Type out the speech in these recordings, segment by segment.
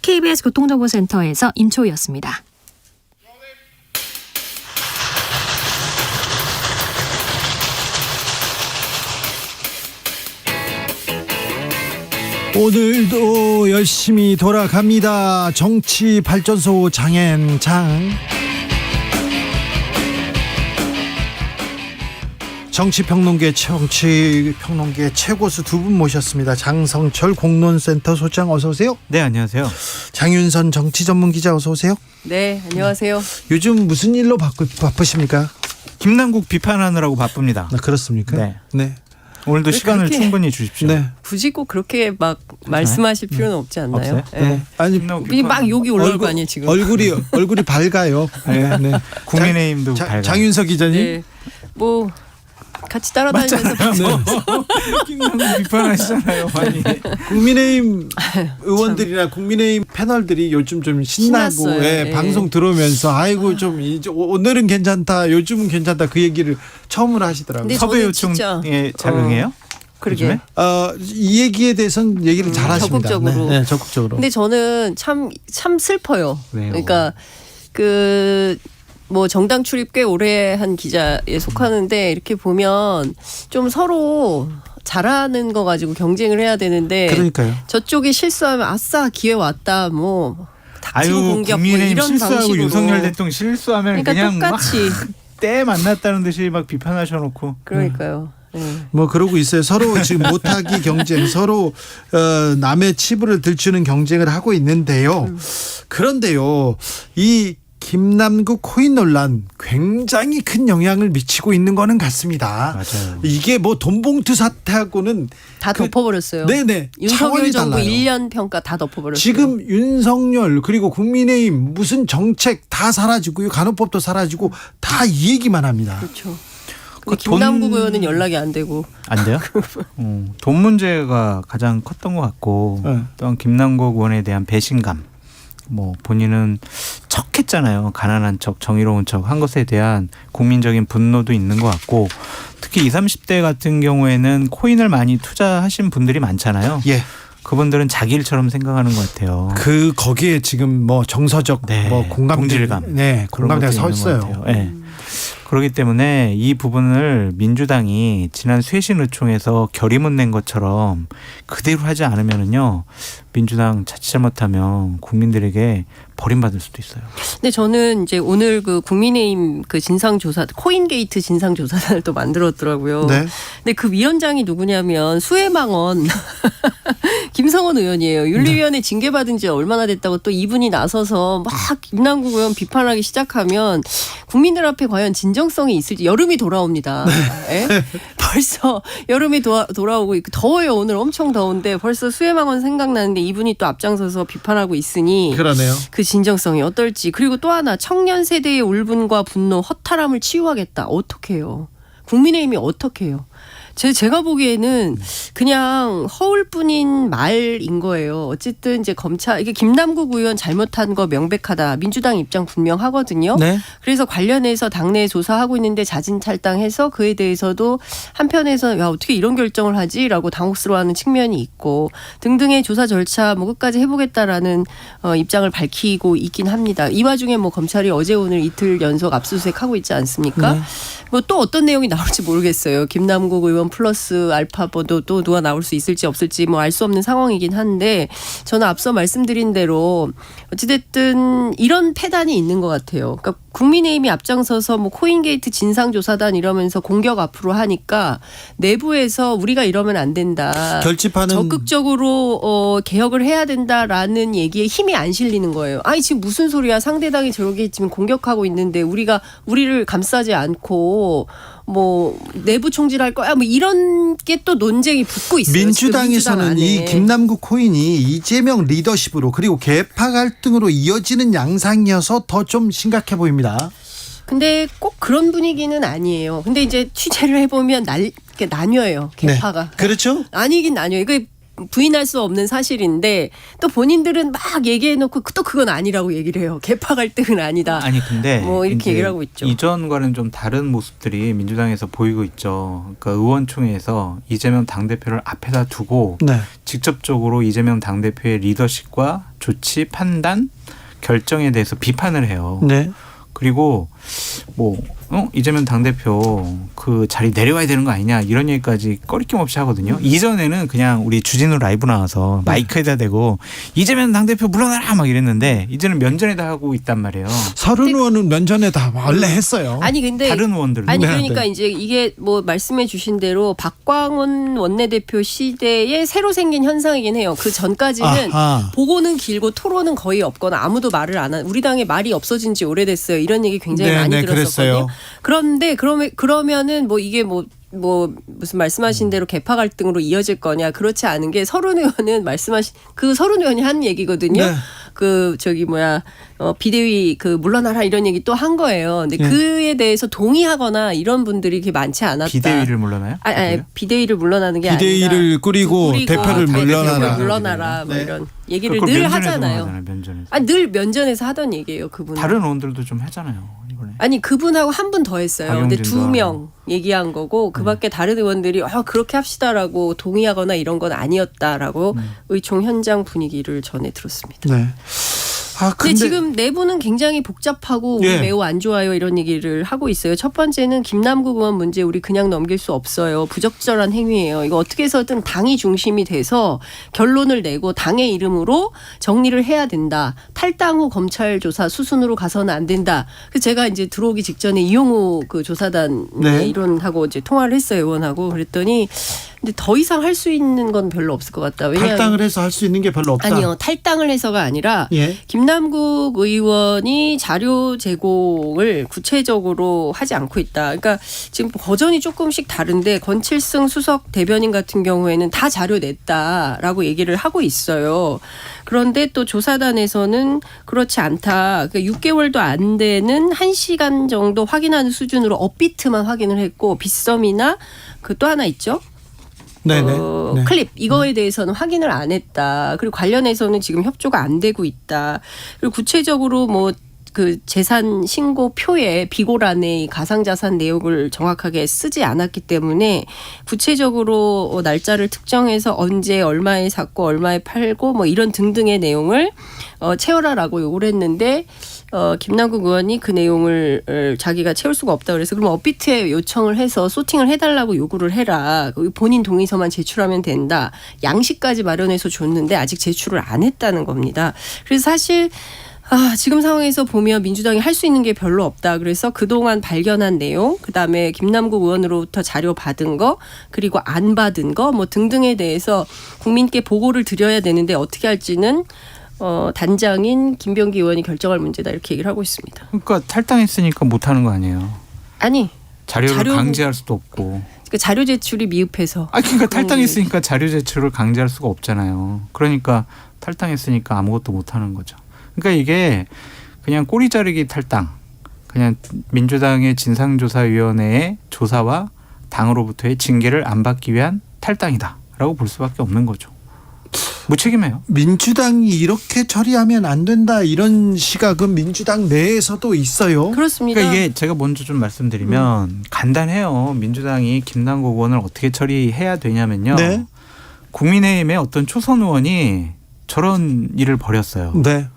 KBS 교통정보센터에서 임초희였습니다. 오늘도 열심히 돌아갑니다. 정치발전소 장앤장. 정치평론계 최고수 두 분 모셨습니다. 장성철 공론센터 소장 어서 오세요. 네, 안녕하세요. 장윤선 정치전문기자 어서 오세요. 네, 안녕하세요. 요즘 무슨 일로 바쁘십니까? 김남국 비판하느라고 바쁩니다. 아, 그렇습니까? 네. 네. 오늘도 시간을 충분히 주십시오. 네. 굳이 꼭 그렇게 막 말씀하실 필요는 없지 않나요? 없어요? 네. 아니 막 욕이 올라올 거 아니에요 지금. 얼굴이 밝아요. 네. 네. 국민의힘도 밝아요. 장윤석 기자님. 네. 뭐 같이 따라다니면서 김남국 비판하시잖아요, 많이. 국민의힘 의원들이나 국민의힘 패널들이 요즘 좀 신나고 신났어요. 방송 들어오면서 아이고 좀 이제 오늘은 괜찮다, 요즘은 괜찮다 그 얘기를 처음으로 하시더라고요. 근데 섭외 저는 요청에 잘 응해요? 그러게. 이 얘기에 대해서는 얘기를 잘 하십니다. 적극적으로. 네, 적극적으로. 근데 저는 참 슬퍼요. 왜요? 그러니까 뭐 정당 출입 꽤 오래 한 기자에 속하는데 이렇게 보면 좀 서로 잘하는 거 가지고 경쟁을 해야 되는데 그러니까요. 저쪽이 실수하면 아싸 기회 왔다 뭐 닥치고 공격 뭐 국민의힘 이런 실수하고 방식으로. 윤석열 대통령 실수하면 그러니까 그냥 똑같이. 때 만났다는 듯이 막 비판하셔놓고. 그러니까요. 네. 뭐 그러고 있어요. 서로 지금 못하기 경쟁, 서로 남의 치부를 들추는 경쟁을 하고 있는데요. 그런데요, 이 김남국 코인 논란 굉장히 큰 영향을 미치고 있는 거는 같습니다. 맞아요. 이게 뭐 돈봉투 사태하고는 다 덮어버렸어요. 네네. 윤석열 차원이 정부 달라요. 1년 평가 다 덮어버렸어요. 지금 윤석열 그리고 국민의힘 무슨 정책 다 사라지고요. 간호법도 사라지고 다 이 얘기만 합니다. 그렇죠. 근데 김남국 의원은 연락이 안 되고. 안 돼요? 돈 문제가 가장 컸던 것 같고 네. 또한 김남국 의원에 대한 배신감. 뭐 본인은 척했잖아요. 가난한 척, 정의로운 척 한 것에 대한 국민적인 분노도 있는 것 같고 특히 20, 30대 같은 경우에는 코인을 많이 투자하신 분들이 많잖아요. 예. 그분들은 자기 일처럼 생각하는 것 같아요. 거기에 지금 뭐 정서적 네, 뭐 동질감. 네, 공감대가 서 있어요. 네. 그렇기 때문에 이 부분을 민주당이 지난 쇄신의총에서 결의문 낸 것처럼 그대로 하지 않으면은요 민주당 자칫 잘못하면 국민들에게 버림받을 수도 있어요. 근데 저는 이제 오늘 그 국민의힘 그 진상조사 코인게이트 진상조사단을 또 만들었더라고요. 네. 근데 그 위원장이 누구냐면 수해망원 김성원 의원이에요. 윤리위원회 징계받은 지 얼마나 됐다고 또 이분이 나서서 막 김남국 의원 비판하기 시작하면 국민들 앞에 과연 진정성이 있을지. 여름이 돌아옵니다. 예? 벌써 여름이 돌아오고 더워요. 오늘 엄청 더운데 벌써 수해망원 생각나는데 이분이 또 앞장서서 비판하고 있으니 그러네요. 그 진정성이 어떨지. 그리고 또 하나 청년 세대의 울분과 분노 허탈함을 치유하겠다. 어떻게 해요? 국민의힘이 어떻게 해요? 제가 보기에는 그냥 허울뿐인 말인 거예요. 어쨌든 이제 검찰 이게 김남국 의원 잘못한 거 명백하다. 민주당 입장 분명하거든요. 네. 그래서 관련해서 당내에 조사하고 있는데 자진탈당해서 그에 대해서도 한편에서 야 어떻게 이런 결정을 하지라고 당혹스러워하는 측면이 있고 등등의 조사 절차 뭐 끝까지 해보겠다라는 입장을 밝히고 있긴 합니다. 이 와중에 뭐 검찰이 어제 오늘 이틀 연속 압수수색하고 있지 않습니까? 네. 뭐 또 어떤 내용이 나올지 모르겠어요. 김남국 의원 플러스 알파보도 또 누가 나올 수 있을지 없을지 뭐 알 수 없는 상황이긴 한데 저는 앞서 말씀드린 대로 어찌됐든 이런 패단이 있는 것 같아요. 그러니까 국민의힘이 앞장서서 뭐 코인게이트 진상조사단 이러면서 공격 앞으로 하니까 내부에서 우리가 이러면 안 된다. 결집하는 적극적으로 개혁을 해야 된다라는 얘기에 힘이 안 실리는 거예요. 아니 지금 무슨 소리야. 상대당이 저렇게 지금 공격하고 있는데 우리를 감싸지 않고 뭐 내부 총질할 거야 뭐 이런 게 또 논쟁이 붙고 있어요. 민주당에서는 이 김남국 코인이 이재명 리더십으로 그리고 개파 갈등으로 이어지는 양상이어서 더 좀 심각해 보입니다. 근데 꼭 그런 분위기는 아니에요. 근데 이제 취재를 해보면 이렇게 나뉘어요. 개파가. 네. 그렇죠? 아니긴 나뉘어요. 이게 부인할 수 없는 사실인데 또 본인들은 막 얘기해놓고 또 그건 아니라고 얘기를 해요. 개파 갈등은 아니다. 아니 근데 뭐 이렇게 얘기를 하고 있죠. 이전과는 좀 다른 모습들이 민주당에서 보이고 있죠. 그러니까 의원총회에서 이재명 당대표를 앞에다 두고 네. 직접적으로 이재명 당대표의 리더십과 조치, 판단, 결정에 대해서 비판을 해요. 네. 그리고 뭐 이재명 당대표 그 자리 내려와야 되는 거 아니냐 이런 얘기까지 꺼리낌 없이 하거든요. 이전에는 그냥 우리 주진우 라이브 나와서 마이크에다 대고 이재명 당대표 물러나라 막 이랬는데 이제는 면전에다 하고 있단 말이에요. 서른 의원은 면전에 다 원래 했어요. 아니 근데 다른 의원들도. 아니 네, 그러니까 네. 이제 이게 뭐 말씀해 주신 대로 박광원 원내대표 시대에 새로 생긴 현상이긴 해요. 그 전까지는 아하. 보고는 길고 토론은 거의 없거나 아무도 말을 안 한 우리 당의 말이 없어진 지 오래됐어요. 이런 얘기 굉장히 네, 많이 네, 들었었거든요. 그랬어요. 그런데 그러면은 뭐 이게 뭐 무슨 말씀하신 대로 개파 갈등으로 이어질 거냐 그렇지 않은 게 서른 의원은 말씀하신 그 서른 의원이 한 얘기거든요. 네. 그 저기 뭐야 비대위 그 물러나라 이런 얘기 또 한 거예요. 근데 네. 그에 대해서 동의하거나 이런 분들이 그렇게 많지 않았다. 비대위를 물러나요? 아니 비대위를 물러나는 게 비대위를 아니라 꾸리고 대표를 물러나라. 물러나라 뭐 네. 이런 얘기를 그걸 늘 면전에서만 하잖아요. 하잖아요, 면전에서. 아니 늘 면전에서 하던 얘기예요. 그분. 다른 의원들도 좀 하잖아요. 이번에. 아니 그분하고 한 분 더 했어요. 근데 박용진도 2명 얘기한 거고 그밖에 다른 의원들이 그렇게 합시다라고 동의하거나 이런 건 아니었다라고 의총 현장 분위기를 전해 들었습니다. 네. 아, 근데 지금 내부는 굉장히 복잡하고 우리 예. 매우 안 좋아요 이런 얘기를 하고 있어요. 첫 번째는 김남국 의원 문제 우리 그냥 넘길 수 없어요. 부적절한 행위예요. 이거 어떻게 해서든 당이 중심이 돼서 결론을 내고 당의 이름으로 정리를 해야 된다. 탈당 후 검찰 조사 수순으로 가서는 안 된다. 그래서 제가 이제 들어오기 직전에 이용호 그 조사단 네. 이론하고 이제 통화를 했어요. 의원하고 그랬더니 근데 더 이상 할 수 있는 건 별로 없을 것 같다. 왜냐하면 탈당을 해서 할 수 있는 게 별로 없다. 아니요. 탈당을 해서가 아니라 예. 김남국 의원이 자료 제공을 구체적으로 하지 않고 있다. 그러니까 지금 버전이 조금씩 다른데 권칠승 수석 대변인 같은 경우에는 다 자료 냈다라고 얘기를 하고 있어요. 그런데 또 조사단에서는 그렇지 않다. 그러니까 6개월도 안 되는 1시간 정도 확인하는 수준으로 업비트만 확인을 했고 빗썸이나 그 또 하나 있죠. 네네. 네. 클립 이거에 대해서는 확인을 안 했다. 그리고 관련해서는 지금 협조가 안 되고 있다. 그리고 구체적으로 뭐 그 재산 신고 표에 비고란에 가상자산 내역을 정확하게 쓰지 않았기 때문에 구체적으로 날짜를 특정해서 언제 얼마에 샀고 얼마에 팔고 뭐 이런 등등의 내용을 채워라라고 요구를 했는데 김남국 의원이 그 내용을 자기가 채울 수가 없다 그래서 그럼 업비트에 요청을 해서 소팅을 해달라고 요구를 해라. 본인 동의서만 제출하면 된다. 양식까지 마련해서 줬는데 아직 제출을 안 했다는 겁니다. 그래서 사실 지금 상황에서 보면 민주당이 할 수 있는 게 별로 없다. 그래서 그동안 발견한 내용, 그다음에 김남국 의원으로부터 자료 받은 거, 그리고 안 받은 거 뭐 등등에 대해서 국민께 보고를 드려야 되는데 어떻게 할지는 단장인 김병기 의원이 결정할 문제다 이렇게 얘기를 하고 있습니다. 그러니까 탈당했으니까 못하는 거 아니에요. 아니. 자료를 강제할 수도 없고. 그 자료 제출이 미흡해서. 그러니까 탈당했으니까 자료 제출을 강제할 수가 없잖아요. 그러니까 탈당했으니까 아무것도 못하는 거죠. 그러니까 이게 그냥 꼬리 자르기 탈당, 그냥 민주당의 진상조사위원회의 조사와 당으로부터의 징계를 안 받기 위한 탈당이다라고 볼 수밖에 없는 거죠. 무책임해요. 민주당이 이렇게 처리하면 안 된다 이런 시각은 민주당 내에서도 있어요. 그렇습니다. 그러니까 이게 제가 먼저 좀 말씀드리면 간단해요. 민주당이 김남국 의원을 어떻게 처리해야 되냐면요. 네. 국민의힘의 어떤 초선 의원이 저런 일을 벌였어요. 네.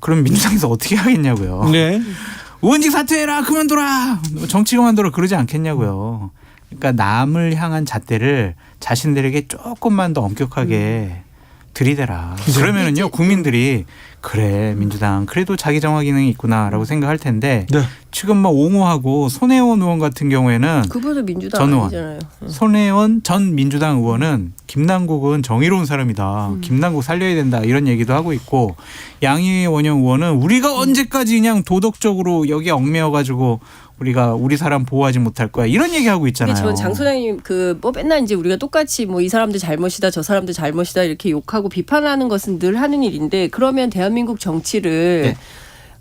그럼 민주당에서 어떻게 하겠냐고요. 네. 의원직 사퇴해라, 그만둬라, 정치 그만둬라 그러지 않겠냐고요. 그러니까 남을 향한 잣대를 자신들에게 조금만 더 엄격하게 들이대라. 그러면은요 국민들이 그래 민주당 그래도 자기 정화 기능이 있구나라고 생각할 텐데 네. 지금 막 옹호하고 손혜원 의원 같은 경우에는 그분은 민주당 전 의원. 아니잖아요. 손혜원 전 민주당 의원은 김남국은 정의로운 사람이다. 김남국 살려야 된다. 이런 얘기도 하고 있고 양희애 원영 의원은 우리가 언제까지 그냥 도덕적으로 여기에 얽매여가지고 우리가 우리 사람 보호하지 못할 거야. 이런 얘기하고 있잖아요. 저는 장 소장님 뭐 맨날 이제 우리가 똑같이 뭐 이 사람들 잘못이다 저 사람들 잘못이다 이렇게 욕하고 비판하는 것은 늘 하는 일인데 그러면 대한민국 정치를 네.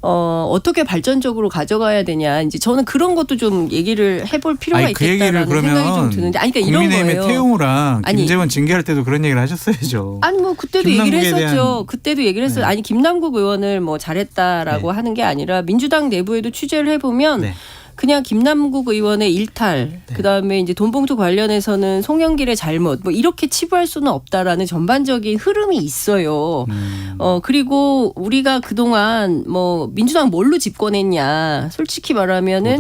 어떻게 발전적으로 가져가야 되냐. 이제 저는 그런 것도 좀 얘기를 해볼 필요가 그 얘기를 있겠다라는 생각이 좀 드는데. 그러니까 이런 국민의힘의 거예요. 태용호랑 아니. 김재원 징계할 때도 그런 얘기를 하셨어야죠. 아니 뭐 그때도 얘기를 김남국에 했었죠. 대한. 그때도 얘기를 했어요. 네. 아니 김남국 의원을 뭐 잘했다라고 네. 하는 게 아니라 민주당 내부에도 취재를 해보면 네. 그냥 김남국 의원의 일탈, 네. 그다음에 이제 돈봉투 관련해서는 송영길의 잘못 뭐 이렇게 치부할 수는 없다라는 전반적인 흐름이 있어요. 그리고 우리가 그동안 뭐 민주당 뭘로 집권했냐, 솔직히 말하면은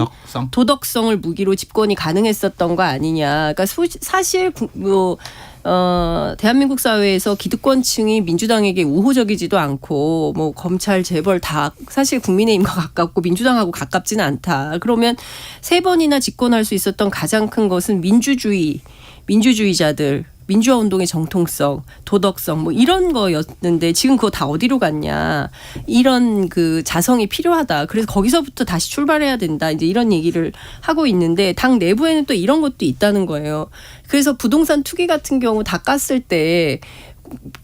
도덕성을 무기로 집권이 가능했었던 거 아니냐. 그러니까 사실 대한민국 사회에서 기득권층이 민주당에게 우호적이지도 않고 뭐 검찰 재벌 다 사실 국민의힘과 가깝고 민주당하고 가깝지는 않다. 그러면 3번이나 집권할 수 있었던 가장 큰 것은 민주주의자들, 민주화 운동의 정통성, 도덕성 뭐 이런 거였는데 지금 그거 다 어디로 갔냐. 이런 그 자성이 필요하다. 그래서 거기서부터 다시 출발해야 된다. 이제 이런 얘기를 하고 있는데 당 내부에는 또 이런 것도 있다는 거예요. 그래서 부동산 투기 같은 경우 다 깠을 때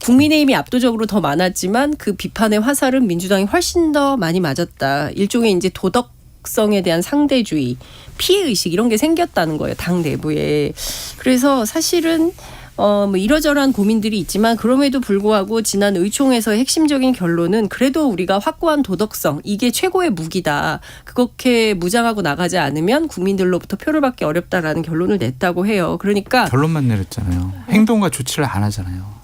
국민의힘이 압도적으로 더 많았지만 그 비판의 화살은 민주당이 훨씬 더 많이 맞았다. 일종의 이제 도덕성에 대한 상대주의, 피해의식 이런 게 생겼다는 거예요. 당 내부에. 그래서 사실은 뭐 이러저러한 고민들이 있지만 그럼에도 불구하고 지난 의총에서의 핵심적인 결론은 그래도 우리가 확고한 도덕성 이게 최고의 무기다. 그렇게 무장하고 나가지 않으면 국민들로부터 표를 받기 어렵다라는 결론을 냈다고 해요. 그러니까 결론만 내렸잖아요. 행동과 조치를 안 하잖아요.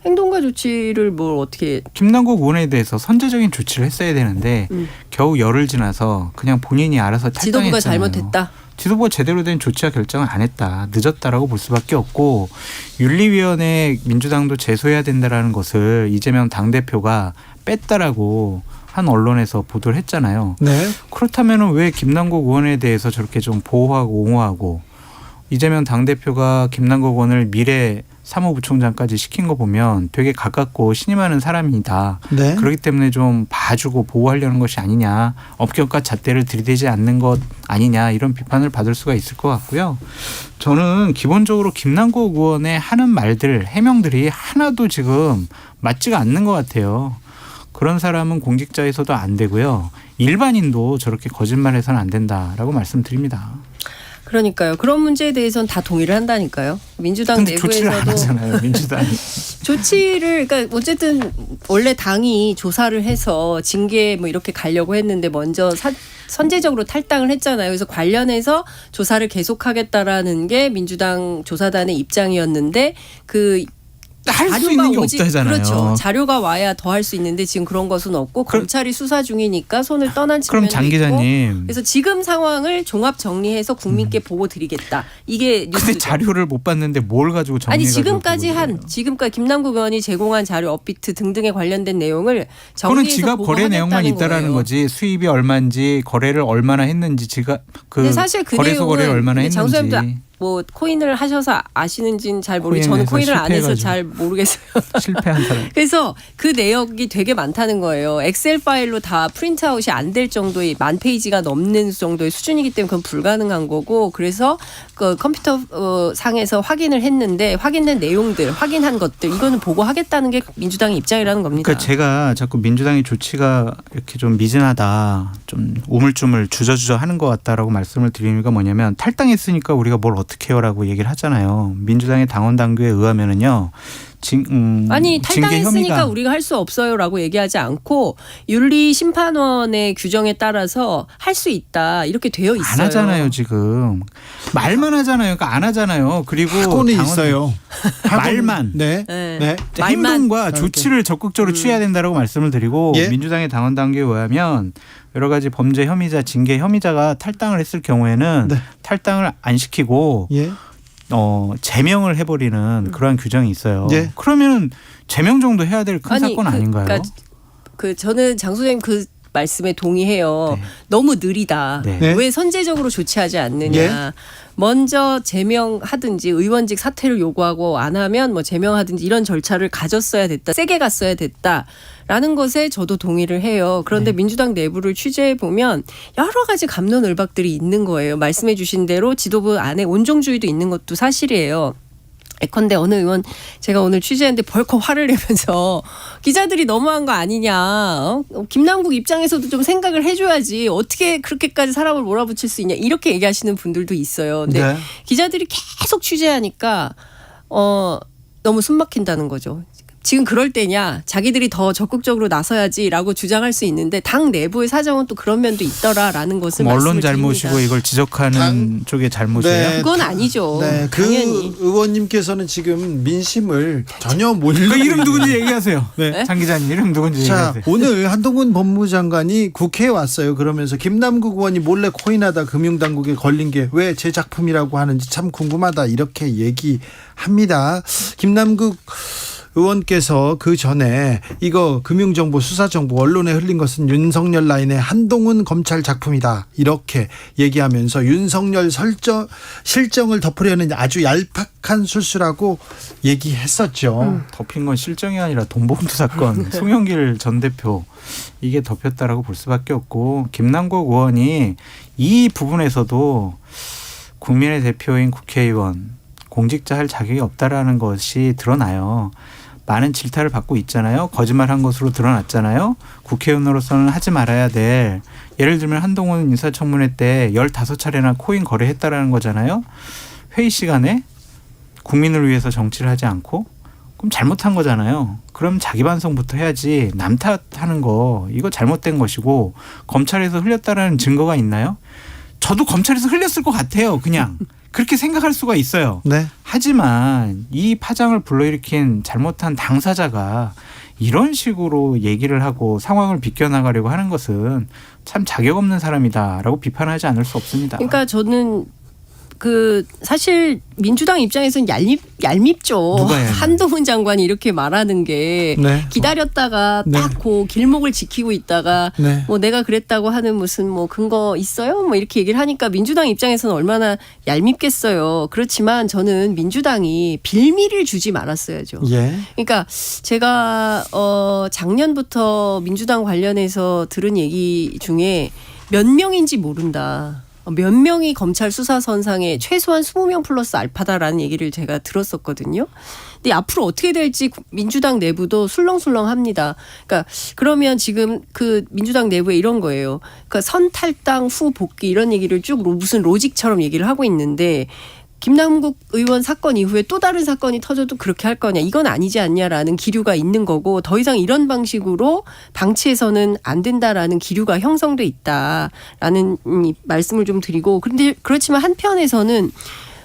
행동과 조치를 뭘 어떻게 김남국 의원에 대해서 선제적인 조치를 했어야 되는데 겨우 열흘 지나서 그냥 본인이 알아서 탈당했잖아요. 지도부가 잘못했다. 지도부가 제대로 된 조치와 결정을 안 했다. 늦었다라고 볼 수밖에 없고 윤리위원회 민주당도 제소해야 된다라는 것을 이재명 당대표가 뺐다라고 한 언론에서 보도를 했잖아요. 네. 그렇다면 왜 김남국 의원에 대해서 저렇게 좀 보호하고 옹호하고 이재명 당대표가 김남국 의원을 미래 사무부총장까지 시킨 거 보면 되게 가깝고 신임하는 사람이다. 네. 그렇기 때문에 좀 봐주고 보호하려는 것이 아니냐. 엄격한 잣대를 들이대지 않는 것 아니냐. 이런 비판을 받을 수가 있을 것 같고요. 저는 기본적으로 김남국 의원의 하는 말들, 해명들이 하나도 지금 맞지가 않는 것 같아요. 그런 사람은 공직자에서도 안 되고요. 일반인도 저렇게 거짓말해서는 안 된다라고 말씀드립니다. 그러니까요. 그런 문제에 대해서는 다 동의를 한다니까요. 민주당 근데 조치를 안 내부에서도 하잖아요. 민주당이. 조치를 그러니까 어쨌든 원래 당이 조사를 해서 징계 뭐 이렇게 가려고 했는데 먼저 선제적으로 탈당을 했잖아요. 그래서 관련해서 조사를 계속하겠다라는 게 민주당 조사단의 입장이었는데 그 할 수 있는 게 없다잖아요. 그렇죠. 자료가 와야 더 할 수 있는데 지금 그런 것은 없고 검찰이 수사 중이니까 손을 떠난 그럼 측면도 장 있고. 기자님. 그래서 지금 상황을 종합 정리해서 국민께 보고 드리겠다. 이게 근데 뉴스죠. 자료를 못 봤는데 뭘 가지고 정리해 아니 가지고 지금까지 김남국 의원이 제공한 자료 업비트 등등에 관련된 내용을 그거는 정리해서 지갑 거래 내용만 있다라는 거지 수입이 얼마인지 거래를 얼마나 했는지 지갑 근데 사실 그 거래소 거래를 내용은 얼마나 근데 했는지 장소장도 뭐 코인을 하셔서 아시는지는 잘 모르겠어요. 저는 코인을 안 해서 실패해가지고. 잘 모르겠어요. 실패한 사람. 그래서 그 내역이 되게 많다는 거예요. 엑셀 파일로 다 프린트아웃이 안 될 정도의 10,000페이지가 넘는 정도의 수준이기 때문에 그건 불가능한 거고 그래서 그 컴퓨터 상에서 확인을 했는데 확인된 내용들, 확인한 것들 이거는 보고하겠다는 게 민주당의 입장이라는 겁니다. 그러니까 제가 자꾸 민주당의 조치가 이렇게 좀 미진하다, 좀 우물쭈물 주저주저 하는 것 같다라고 말씀을 드리는 게 뭐냐면 탈당했으니까 우리가 뭘 어떻게 해요라고 얘기를 하잖아요. 민주당의 당원 당규에 의하면은요. 아니 징계 탈당했으니까 혐의가 우리가 할 수 없어요라고 얘기하지 않고 윤리심판원의 규정에 따라서 할 수 있다 이렇게 되어 있어요. 안 하잖아요 지금. 말만 하잖아요. 그러니까 안 하잖아요. 그리고 하고는 당원- 있어요. 말만. 네. 네. 네. 행동과 이렇게. 조치를 적극적으로 취해야 된다라고 말씀을 드리고 예. 민주당의 당원 당규에 의하면 여러 가지 범죄 혐의자, 징계 혐의자가 탈당을 했을 경우에는 네. 탈당을 안 시키고 예. 제명을 해버리는 그러한 규정이 있어요. 예. 그러면 제명 정도 해야 될 큰 사건 아닌가요? 그러니까 저는 장 소장님 그 말씀에 동의해요. 네. 너무 느리다. 네. 네. 왜 선제적으로 조치하지 않느냐. 예. 먼저 제명하든지 의원직 사퇴를 요구하고 안 하면 뭐 제명하든지 이런 절차를 가졌어야 됐다. 세게 갔어야 됐다라는 것에 저도 동의를 해요. 그런데 민주당 내부를 취재해 보면 여러 가지 갑론을박들이 있는 거예요. 말씀해 주신 대로 지도부 안에 온종주의도 있는 것도 사실이에요. 예컨대 어느 의원 제가 오늘 취재했는데 벌컥 화를 내면서 기자들이 너무한 거 아니냐. 김남국 입장에서도 좀 생각을 해줘야지. 어떻게 그렇게까지 사람을 몰아붙일 수 있냐. 이렇게 얘기하시는 분들도 있어요. 근데 네. 기자들이 계속 취재하니까 너무 숨 막힌다는 거죠. 지금 그럴 때냐, 자기들이 더 적극적으로 나서야지라고 주장할 수 있는데 당 내부의 사정은 또 그런 면도 있더라라는 것을 그럼 언론 말씀을 잘못이고 드립니다. 이걸 지적하는 쪽의 잘못이에요? 네. 그건 아니죠. 네, 그 당연히. 의원님께서는 지금 민심을 전혀 몰라. 그 이름 누군지 얘기하세요. 네. 장 기자님 이름 누군지 자, 얘기하세요. 오늘 한동훈 법무장관이 국회에 왔어요. 그러면서 김남국 의원이 몰래 코인하다 금융당국에 걸린 게 왜 제 작품이라고 하는지 참 궁금하다 이렇게 얘기합니다. 김남국 의원께서 그 전에 이거 금융정보 수사정보 언론에 흘린 것은 윤석열 라인의 한동훈 검찰 작품이다 이렇게 얘기하면서 윤석열 실정을 덮으려는 아주 얄팍한 술수라고 얘기했었죠. 덮인 건 실정이 아니라 돈봉투 사건, 송영길 전 대표 이게 덮였다라고 볼 수밖에 없고 김남국 의원이 이 부분에서도 국민의 대표인 국회의원 공직자 할 자격이 없다라는 것이 드러나요. 많은 질타를 받고 있잖아요. 거짓말한 것으로 드러났잖아요. 국회의원으로서는 하지 말아야 될 예를 들면 한동훈 인사청문회 때 15차례나 코인 거래했다라는 거잖아요. 회의 시간에 국민을 위해서 정치를 하지 않고 그럼 잘못한 거잖아요. 그럼 자기 반성부터 해야지 남 탓하는 거 이거 잘못된 것이고 검찰에서 흘렸다라는 증거가 있나요? 저도 검찰에서 흘렸을 것 같아요. 그냥. 그렇게 생각할 수가 있어요. 네. 하지만 이 파장을 불러일으킨 잘못한 당사자가 이런 식으로 얘기를 하고 상황을 비껴나가려고 하는 것은 참 자격 없는 사람이다라고 비판하지 않을 수 없습니다. 그러니까 저는 그 사실 민주당 입장에서는 얄밉죠. 누가 얄미워요? 한동훈 장관이 이렇게 말하는 게 네. 기다렸다가 네. 딱 그 길목을 지키고 있다가 네. 뭐 내가 그랬다고 하는 무슨 뭐 근거 있어요? 뭐 이렇게 얘기를 하니까 민주당 입장에서는 얼마나 얄밉겠어요. 그렇지만 저는 민주당이 빌미를 주지 말았어야죠. 예. 그러니까 제가 작년부터 민주당 관련해서 들은 얘기 중에 몇 명인지 모른다. 몇 명이 검찰 수사선상에 최소한 20명 플러스 알파다라는 얘기를 제가 들었었거든요. 근데 앞으로 어떻게 될지 민주당 내부도 술렁술렁합니다. 그러니까 그러면 지금 그 민주당 내부에 이런 거예요. 그러니까 선탈당 후 복귀 이런 얘기를 쭉 무슨 로직처럼 얘기를 하고 있는데 김남국 의원 사건 이후에 또 다른 사건이 터져도 그렇게 할 거냐. 이건 아니지 않냐라는 기류가 있는 거고 더 이상 이런 방식으로 방치해서는 안 된다라는 기류가 형성돼 있다라는 말씀을 좀 드리고 그런데 그렇지만 한편에서는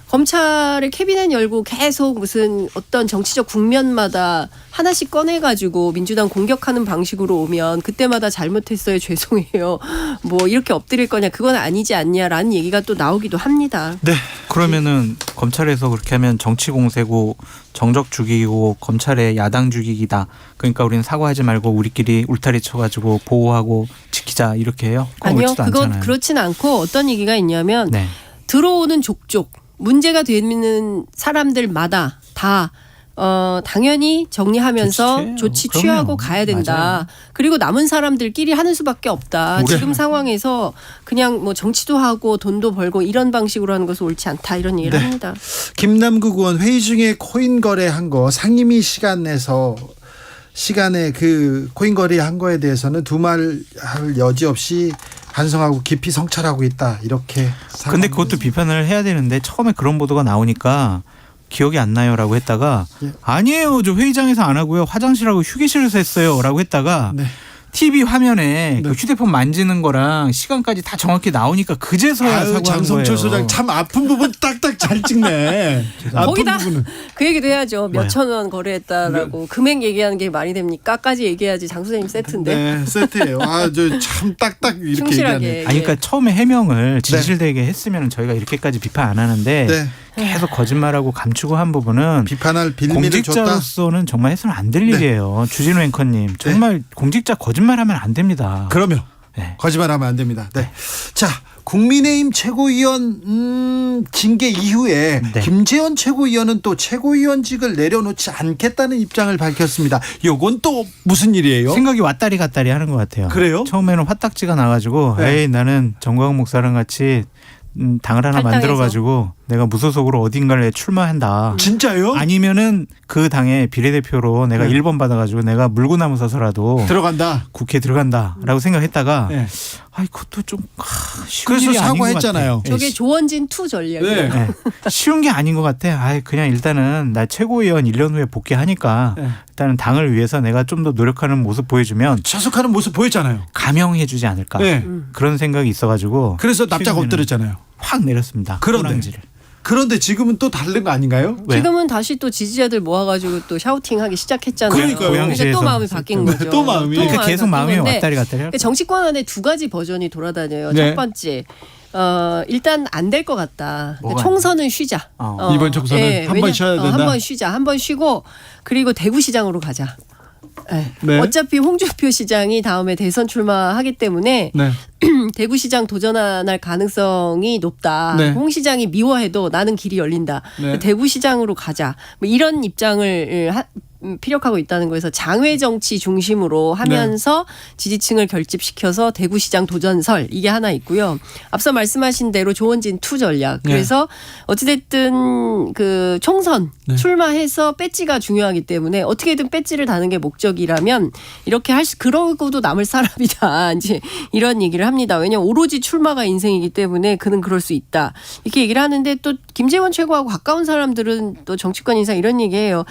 검찰의 캐비넷 열고 계속 무슨 어떤 정치적 국면마다 하나씩 꺼내가지고 민주당 공격하는 방식으로 오면 그때마다 잘못했어요. 죄송해요. 뭐 이렇게 엎드릴 거냐. 그건 아니지 않냐라는 얘기가 또 나오기도 합니다. 네. 그러면은 검찰에서 그렇게 하면 정치 공세고 정적 죽이고 검찰의 야당 죽이기다. 그러니까 우리는 사과하지 말고 우리끼리 울타리 쳐가지고 보호하고 지키자 이렇게 해요? 아니요. 그렇지도 그건 않잖아요. 그렇진 않고 어떤 얘기가 있냐면 네. 들어오는 족족 문제가 되는 사람들마다 다 당연히 정리하면서 조치 그럼요. 취하고 가야 된다. 맞아요. 그리고 남은 사람들끼리 하는 수밖에 없다. 그래. 지금 상황에서 그냥 뭐 정치도 하고 돈도 벌고 이런 방식으로 하는 것은 옳지 않다. 이런 얘기를 네. 합니다. 김남국 의원 회의 중에 코인 거래한 거 상임위 시간에 그 코인 거래한 거에 대해서는 두말할 여지 없이 반성하고 깊이 성찰하고 있다 이렇게. 근데 그것도 비판을 해야 되는데 처음에 그런 보도가 나오니까 기억이 안 나요라고 했다가 예. 아니에요. 저 회의장에서 안 하고요. 화장실하고 휴게실에서 했어요라고 했다가 네. TV 화면에 네. 그 휴대폰 만지는 거랑 시간까지 다 정확히 나오니까 그제서야 아유, 사과한 장성철 거예요. 소장 참 아픈 부분 딱딱 잘 찍네. 아픈 거기다 부분은. 그 얘기도 해야죠. 뭐요? 몇천 원 거래했다라고 금액 얘기하는 게 말이 됩니까?까지 얘기해야지 장 소장님 세트인데. 네, 세트예요. 아, 저 참 딱딱 이렇게 충실하게. 얘기하네. 아니 그러니까 처음에 해명을 진실되게 했으면 저희가 이렇게까지 비판 안 하는데 네. 계속 거짓말하고 감추고 한 부분은 비판할 빌미를 줬다. 공직자로서는 정말 해서는 안 될 네. 일이에요. 주진우 앵커님 정말 공직자 거짓말하면 안 됩니다. 그러면 네. 거짓말하면 안 됩니다. 네. 자, 국민의힘 최고위원 징계 이후에 네. 김재원 최고위원은 또 최고위원직을 내려놓지 않겠다는 입장을 밝혔습니다. 요건 또 무슨 일이에요? 생각이 왔다리 갔다리 하는 것 같아요. 그래요? 처음에는 화딱지가 나가지고 네. 에이 나는 정광훈 목사랑 같이 당을 하나 탈당해서. 만들어가지고 내가 무소속으로 어딘가에 출마한다. 진짜요? 아니면은 그 당의 비례대표로 내가 네. 1번 받아가지고 내가 물고 나무 서서라도 들어간다. 국회에 들어간다라고 생각했다가 네. 아이 그것도 좀 쉬운 그래서 일이 아닌 것 사과했잖아요. 같아. 저게 조원진 투 전략이에요. 네. 네. 쉬운 게 아닌 것 같아. 아이 그냥 일단은 나 최고위원 1년 후에 복귀하니까 네. 일단은 당을 위해서 내가 좀 더 노력하는 모습 보여주면 자숙하는 모습 보였잖아요. 감형해주지 않을까. 네. 그런 생각이 있어가지고 그래서 납작 최근에는 엎드렸잖아요. 확 내렸습니다. 그런데 꼬랑지를. 그런데 지금은 또 다른 거 아닌가요? 왜? 지금은 다시 또 지지자들 모아가지고 또 샤우팅하기 시작했잖아요. 그러니까요. 그러니까 또 마음이 바뀐 네, 거죠. 또 마음이. 그러니까 계속 마음이 바뀌는데 왔다리 갔다리 할 거야. 정치권 안에 두 가지 버전이 돌아다녀요. 네. 첫 번째, 일단 안 될 것 같다. 뭐가 총선은 쉬자. 이번 총선은 한번 왜냐? 쉬어야 된다? 한 번 쉬자. 한 번 쉬고 그리고 대구시장으로 가자. 네. 네. 어차피 홍준표 시장이 다음에 대선 출마하기 때문에 네. 대구시장 도전할 가능성이 높다. 네. 홍 시장이 미워해도 나는 길이 열린다. 네. 대구시장으로 가자. 뭐 이런 입장을 피력하고 있다는 거에서 장외 정치 중심으로 하면서 지지층을 결집시켜서 대구시장 도전설 이게 하나 있고요. 앞서 말씀하신 대로 조원진 투 전략. 네. 그래서 어찌됐든 그 총선 네. 출마해서 배지가 중요하기 때문에 어떻게든 배지를 다는 게 목적이라면 이렇게 그러고도 남을 사람이다. 이제 이런 얘기를 합니다. 왜냐하면 오로지 출마가 인생이기 때문에 그는 그럴 수 있다. 이렇게 얘기를 하는데 또 김재원 최고하고 가까운 사람들은 또 정치권 인사 이런 얘기해요.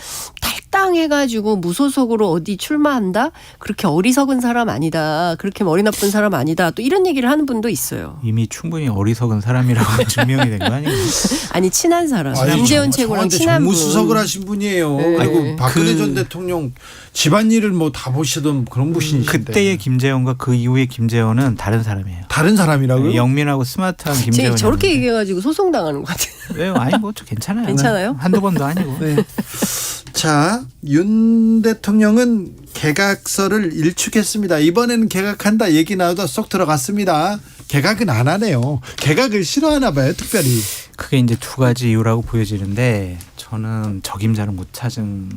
탈당해가지고 무소속으로 어디 출마한다? 그렇게 어리석은 사람 아니다. 그렇게 머리 나쁜 사람 아니다. 또 이런 얘기를 하는 분도 있어요. 이미 충분히 어리석은 사람이라고 증명이 된 거 아니에요? 아니 친한 사람. 아니, 김재원 최고랑 친한 분. 정무수석을 하신 분이에요. 네. 그리고 박근혜 그- 전 대통령 집안일을 뭐 다 보시던 그런 분이신데. 그때의 김재원과 그 이후의 김재원은 다른 사람이에요. 다른 사람이라고요? 영민하고 스마트한 제 김재원. 저렇게 얘기해가지고 소송당하는 것 같아요. 왜요? 아니 뭐 괜찮아요. 괜찮아요? 한두 번도 아니고. 네. 자, 윤 대통령은 개각설을 일축했습니다. 이번에는 개각한다 얘기 나오다 쏙 들어갔습니다. 개각은 안 하네요. 개각을 싫어하나 봐요, 특별히. 그게 이제 두 가지 이유라고 보여지는데 저는 적임자를 못 찾은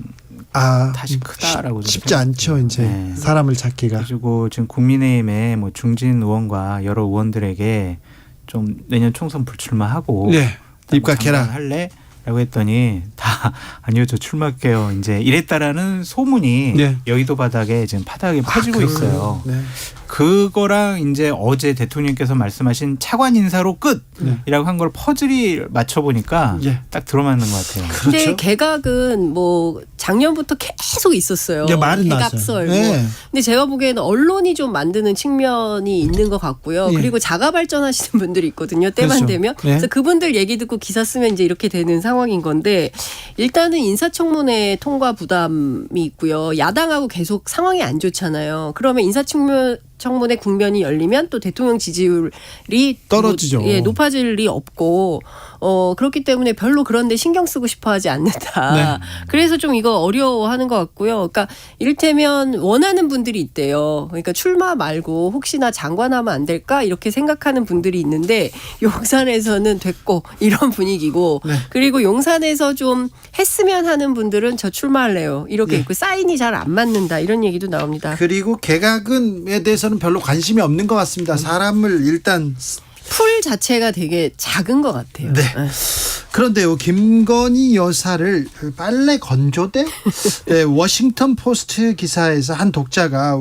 탓이 크다라고 쉽지 않죠, 이제 네. 사람을 찾기가. 그리고 지금 국민의힘의 뭐 중진 의원과 여러 의원들에게 좀 내년 총선 불출마하고 네, 입각해라. 할래? 라고 했더니 다 아니요 저 출마할게요 이제 이랬다라는 소문이 네. 여의도 바닥에 지금 파다하게 퍼지고 있어요. 네. 그거랑 이제 어제 대통령께서 말씀하신 차관 인사로 끝이라고 한 걸 퍼즐이 맞춰 보니까 예. 딱 들어맞는 것 같아요. 근데 그렇죠. 개각은 뭐 작년부터 계속 있었어요. 예, 말은 개각설. 나왔어요. 네. 뭐. 근데 제가 보기에는 언론이 좀 만드는 측면이 있는 것 같고요. 예. 그리고 자가 발전하시는 분들이 있거든요. 때만 그렇죠. 되면. 네. 그래서 그분들 얘기 듣고 기사 쓰면 이제 이렇게 되는 상황인 건데 일단은 인사청문회 통과 부담이 있고요. 야당하고 계속 상황이 안 좋잖아요. 그러면 인사청문회 국면이 열리면 또 대통령 지지율이 떨어지죠. 뭐, 높아질 리 없고 그렇기 때문에 별로 그런데 신경 쓰고 싶어하지 않는다. 네. 그래서 좀 이거 어려워하는 것 같고요. 그러니까 이를테면 원하는 분들이 있대요. 그러니까 출마 말고 혹시나 장관하면 안 될까 이렇게 생각하는 분들이 있는데 용산에서는 됐고 이런 분위기고 네. 그리고 용산에서 좀 했으면 하는 분들은 저 출마할래요. 이렇게 네. 있고 사인이 잘 안 맞는다 이런 얘기도 나옵니다. 그리고 개각은에 대해서는 별로 관심이 없는 것 같습니다. 사람을 일단 풀 자체가 되게 작은 것 같아요. 네. 그런데요, 김건희 여사를 빨래 건조대? 네, 워싱턴 포스트 기사에서 한 독자가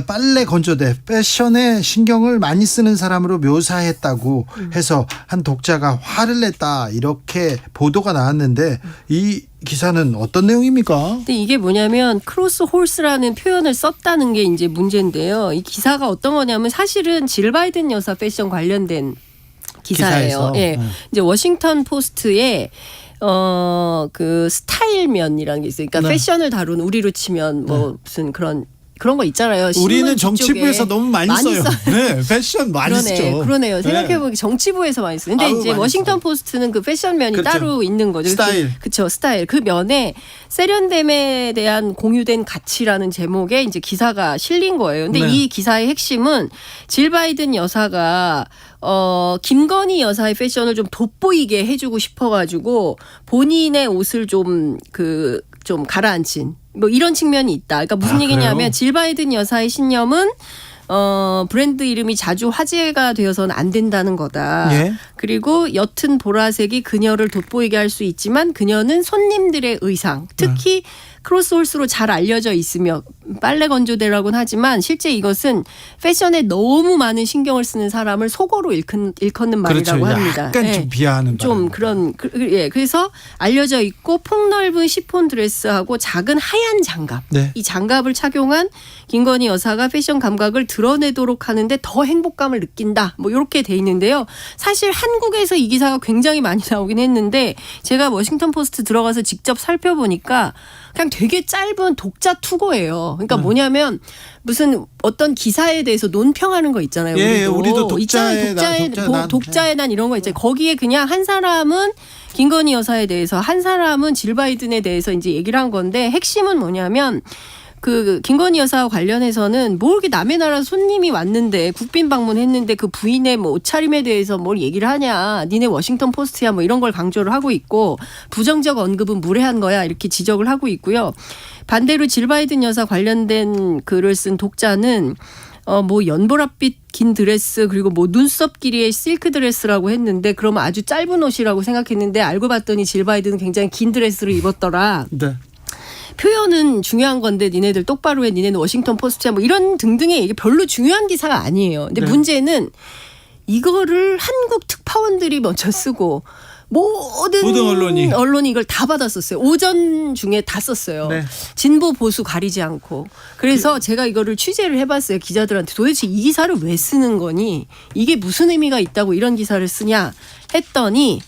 빨래 건조대, 패션에 신경을 많이 쓰는 사람으로 묘사했다고 해서 한 독자가 화를 냈다 이렇게 보도가 나왔는데 이 기사는 어떤 내용입니까? 근데 이게 뭐냐면 크로스 홀스라는 표현을 썼다는 게 이제 문제인데요. 이 기사가 어떤 거냐면 사실은 질 바이든 여사 패션 관련된 기사예요. 기사에서. 예. 이제 워싱턴 포스트에 그 스타일면이라는 게 있어요. 그러니까 네. 패션을 다루는 우리로 치면 뭐 무슨 그런 거 있잖아요. 우리는 신문 정치부에서 뒤쪽에 너무 많이 써요. 네, 패션 많이 쓰죠. 그러네요. 생각해보니 정치부에서 많이 쓰는데 아우, 이제 많이 워싱턴 써요. 포스트는 그 패션면이 그렇죠. 따로 있는 거죠. 스타일. 그렇죠. 스타일. 그 면에 세련됨에 대한 공유된 가치라는 제목의 이제 기사가 실린 거예요. 근데 네. 이 기사의 핵심은 질 바이든 여사가 김건희 여사의 패션을 좀 돋보이게 해주고 싶어가지고 본인의 옷을 좀 가라앉힌 뭐 이런 측면이 있다. 그러니까 무슨 얘기냐면 그래요? 질 바이든 여사의 신념은 브랜드 이름이 자주 화제가 되어서는 안 된다는 거다. 예. 그리고 옅은 보라색이 그녀를 돋보이게 할 수 있지만 그녀는 손님들의 의상, 특히 크로스홀스로 잘 알려져 있으며 빨래 건조대라고는 하지만 실제 이것은 패션에 너무 많은 신경을 쓰는 사람을 속어로 일컫는 말이라고 그렇죠. 합니다. 약간 좀 비하하는 좀 발언입니다. 그래서 알려져 있고 폭넓은 시폰 드레스하고 작은 하얀 장갑. 네. 이 장갑을 착용한 김건희 여사가 패션 감각을 드러내도록 하는데 더 행복감을 느낀다. 뭐 이렇게 돼 있는데요. 사실 한국에서 이 기사가 굉장히 많이 나오긴 했는데 제가 워싱턴 포스트 들어가서 직접 살펴보니까 그냥 되게 짧은 독자 투고예요. 그러니까 뭐냐면 무슨 어떤 기사에 대해서 논평하는 거 있잖아요. 예, 우리도 독자의 난 이런 거 있잖아요. 거기에 그냥 한 사람은 김건희 여사에 대해서 한 사람은 질 바이든에 대해서 이제 얘기를 한 건데 핵심은 뭐냐면 그 김건희 여사와 관련해서는 뭐 이렇게 남의 나라 손님이 왔는데 국빈 방문했는데 그 부인의 뭐 옷차림에 대해서 뭘 얘기를 하냐. 니네 워싱턴 포스트야 뭐 이런 걸 강조를 하고 있고 부정적 언급은 무례한 거야 이렇게 지적을 하고 있고요. 반대로 질 바이든 여사 관련된 글을 쓴 독자는 뭐 연보랏빛 긴 드레스 그리고 뭐 눈썹 길이의 실크 드레스라고 했는데 그러면 아주 짧은 옷이라고 생각했는데 알고 봤더니 질 바이든은 굉장히 긴 드레스를 입었더라. 네. 표현은 중요한 건데 니네들 똑바로 해. 니네는 워싱턴 포스트야. 뭐 이런 등등의 얘기 별로 중요한 기사가 아니에요. 근데 네. 문제는 이거를 한국 특파원들이 먼저 쓰고 모든 언론이 이걸 다 받았었어요. 오전 중에 다 썼어요. 네. 진보 보수 가리지 않고. 그래서 제가 이거를 취재를 해봤어요. 기자들한테 도대체 이 기사를 왜 쓰는 거니? 이게 무슨 의미가 있다고 이런 기사를 쓰냐 했더니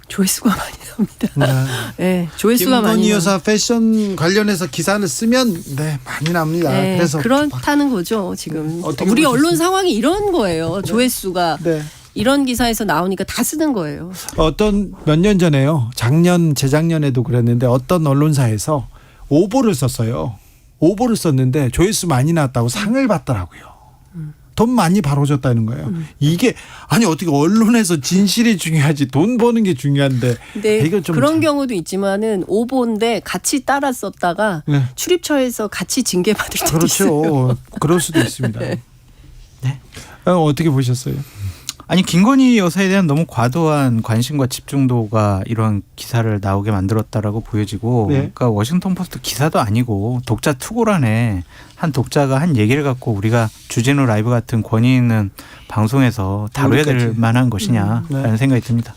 조회수가 많이 나옵니다. 네, 조회수가 많이 나옵니다. 김건희 여사 패션 관련해서 기사를 쓰면 많이 납니다. 네, 그래서 그렇다는 거죠. 지금 어떻게 우리 보셨어요? 언론 상황이 이런 거예요. 조회수가 네. 이런 기사에서 나오니까 다 쓰는 거예요. 어떤 몇 년 전에요. 재작년에도 그랬는데 어떤 언론사에서 오보를 썼어요. 오보를 썼는데 조회수 많이 나왔다고 상을 받더라고요. 돈 많이 벌어줬다는 거예요. 이게 아니 어떻게 언론에서 진실이 중요하지 돈 버는 게 중요한데. 네, 이거 좀 그런 경우도 있지만은 오보인데 같이 따라 썼다가 네. 출입처에서 같이 징계받을 때도 있어요. 그렇죠. 그럴 수도 있습니다. 네. 네. 어떻게 보셨어요? 아니 김건희 여사에 대한 너무 과도한 관심과 집중도가 이러한 기사를 나오게 만들었다라고 보여지고 네. 그러니까 워싱턴 포스트 기사도 아니고 독자 투고란에 한 독자가 한 얘기를 갖고 우리가 주진우 라이브 같은 권위 있는 방송에서 다뤄야 될 여기까지. 만한 것이냐라는 네. 생각이 듭니다.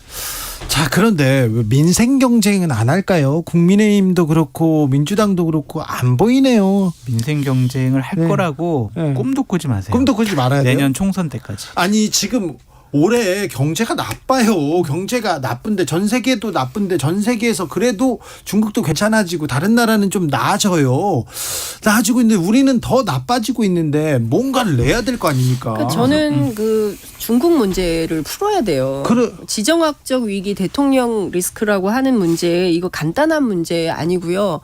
자, 그런데 왜 민생 경쟁은 안 할까요? 국민의힘도 그렇고 민주당도 그렇고 안 보이네요. 민생 경쟁을 할 네. 거라고 네. 꿈도 꾸지 마세요. 꿈도 꾸지 말아야 돼요. 내년 총선 때까지. 아니 지금 올해 경제가 나빠요. 경제가 나쁜데 전 세계도 나쁜데 전 세계에서 그래도 중국도 괜찮아지고 다른 나라는 좀 나아져요. 나아지고 있는데 우리는 더 나빠지고 있는데 뭔가를 내야 될 거 아닙니까? 그러니까 저는 그 중국 문제를 풀어야 돼요. 지정학적 위기 대통령 리스크라고 하는 문제 이거 간단한 문제 아니고요.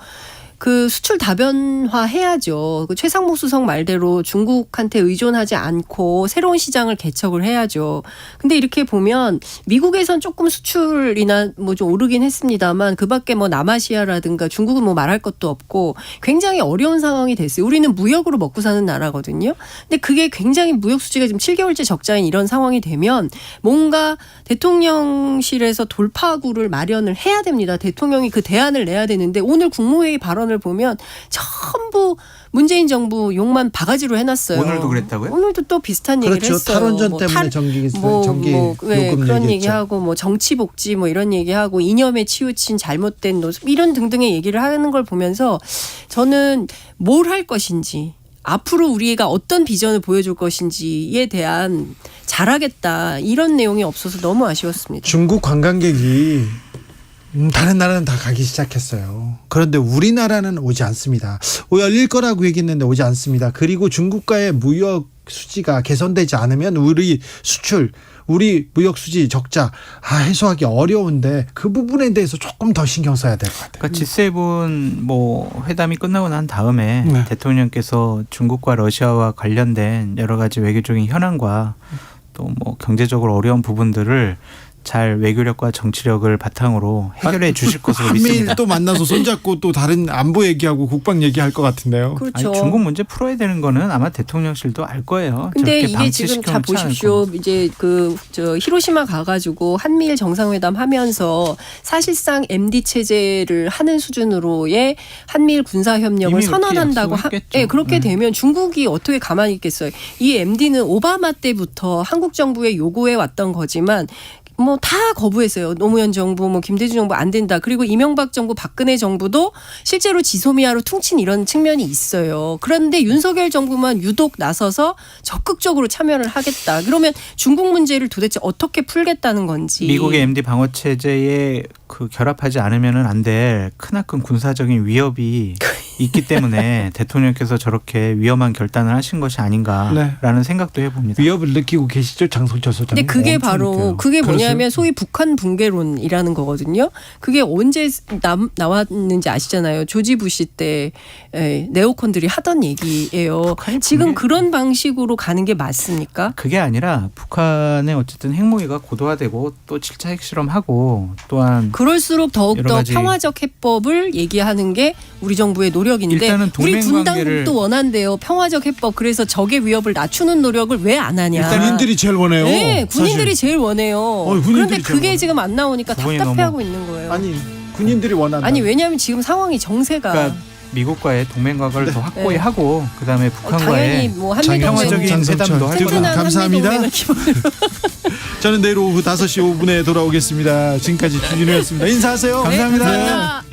그 수출 다변화 해야죠. 그 최상목 수석 말대로 중국한테 의존하지 않고 새로운 시장을 개척을 해야죠. 근데 이렇게 보면 미국에선 조금 수출이나 뭐 좀 오르긴 했습니다만 그밖에 뭐 남아시아라든가 중국은 뭐 말할 것도 없고 굉장히 어려운 상황이 됐어요. 우리는 무역으로 먹고 사는 나라거든요. 근데 그게 굉장히 무역 수지가 지금 7개월째 적자인 이런 상황이 되면 뭔가 대통령실에서 돌파구를 마련을 해야 됩니다. 대통령이 그 대안을 내야 되는데 오늘 국무회의 발언 을 보면 전부 문재인 정부 욕만 바가지로 해놨어요. 오늘도 그랬다고요? 오늘도 또 비슷한 얘기를 그렇죠. 했어요. 탈원전 때문에 전기 요금 그런 얘기했죠. 얘기하고 뭐 정치 복지 뭐 이런 얘기하고 이념에 치우친 잘못된 노선 이런 등등의 얘기를 하는 걸 보면서 저는 뭘 할 것인지 앞으로 우리가 어떤 비전을 보여줄 것인지에 대한 잘하겠다 이런 내용이 없어서 너무 아쉬웠습니다. 중국 관광객이 다른 나라는 다 가기 시작했어요. 그런데 우리나라는 오지 않습니다. 열릴 거라고 얘기했는데 오지 않습니다. 그리고 중국과의 무역 수지가 개선되지 않으면 우리 수출, 우리 무역 수지 적자 해소하기 어려운데 그 부분에 대해서 조금 더 신경 써야 될 것 같아요. 그러니까 G7 뭐 회담이 끝나고 난 다음에 네. 대통령께서 중국과 러시아와 관련된 여러 가지 외교적인 현안과 또 뭐 경제적으로 어려운 부분들을 잘 외교력과 정치력을 바탕으로 해결해 주실 것으로 한미일 믿습니다. 또 만나서 손잡고 또 다른 안보 얘기하고 국방 얘기할 것 같은데요. 그렇죠. 아니, 중국 문제 풀어야 되는 거는 아마 대통령실도 알 거예요. 근데 저렇게 이게 지금 다 방치시켜놓지 않을 보십시오. 겁니다. 이제 저 히로시마 가가지고 한미일 정상회담 하면서 사실상 MD 체제를 하는 수준으로의 한미일 군사 협력을 이미 선언한다고 그렇게 약속했겠죠. 예, 그렇게 네. 되면 중국이 어떻게 가만히 있겠어요. 이 MD는 오바마 때부터 한국 정부에 요구해 왔던 거지만 뭐 다 거부했어요. 노무현 정부, 뭐 김대중 정부 안 된다. 그리고 이명박 정부, 박근혜 정부도 실제로 지소미아로 퉁친 이런 측면이 있어요. 그런데 윤석열 정부만 유독 나서서 적극적으로 참여를 하겠다. 그러면 중국 문제를 도대체 어떻게 풀겠다는 건지. 미국의 MD 방어 체제에 그 결합하지 않으면은 안 될 크나큰 군사적인 위협이 있기 때문에 대통령께서 저렇게 위험한 결단을 하신 것이 아닌가라는 생각도 해봅니다. 위협을 느끼고 계시죠, 장성철 소장님? 근데 그게 엄청 바로 느껴요. 그게 뭐냐면 그러세요? 소위 북한 붕괴론이라는 거거든요. 그게 언제 나왔는지 아시잖아요. 조지 부시 때 네오콘들이 하던 얘기예요. 북한이 지금 붕괴- 그런 방식으로 가는 게 맞습니까? 그게 아니라 북한의 어쨌든 핵무기가 고도화되고 또 7차 핵실험하고 또한 그럴수록 여러 더욱더 가지- 평화적 해법을 얘기하는 게 우리 정부의 노력인데 일단은 우리 동맹 관계를- 분당국도 원한대요. 평화적 해법. 그래서 적의 위협을 낮추는 노력을 왜 안 하냐. 일단 군인들이 제일 원해요. 네, 군인들이 사실. 제일 원해요. 군인들이 그런데 제일 그게 원해요. 지금 안 나오니까 그분이 답답해하고 있는 거예요. 아니 군인들이 원한다. 아니 왜냐하면 지금 상황이 정세가 그러니까 미국과의 동맹 관계를 더 확고히 하고 그다음에 당연히 북한과의 뭐 한미 평화적인 동맹 회담도 할 두 분 거다. 감사합니다. 한미 동맹을 기본으로 저는 내일 오후 5시 5분에 돌아오겠습니다. 지금까지 주진우였습니다. 인사하세요. 감사합니다. 네, 감사합니다.